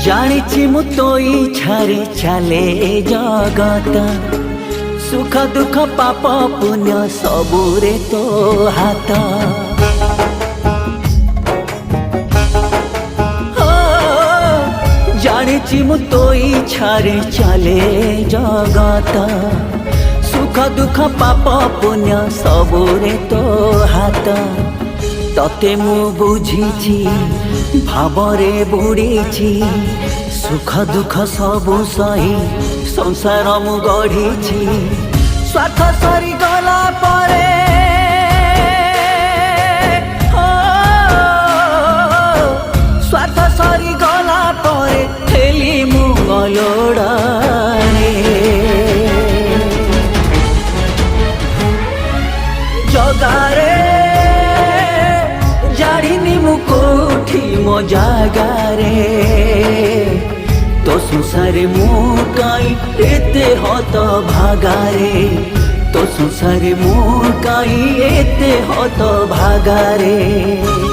जानिछि मु तो इच्छारे चले जगत सुख दुख पाप पुण्य सबुरे तो हाथ जानिछि मु तो इच्छारे चले जगत सुख दुख पाप पुण्य सबुरे तो हाथ तते मु बुझीछि भावरे बुड़ीछि सुख दुख सबु सही संसार मु गढ़ीछि स्वार्थ सरी गला परे स्वार्थ सरी गला परे हेली मु गलोड़ारे जगारे जानिनी मु कोठी मो जागारे तो संसारे मु काई एते हत भागारे तो संसारे मु काई एते हत भागारे।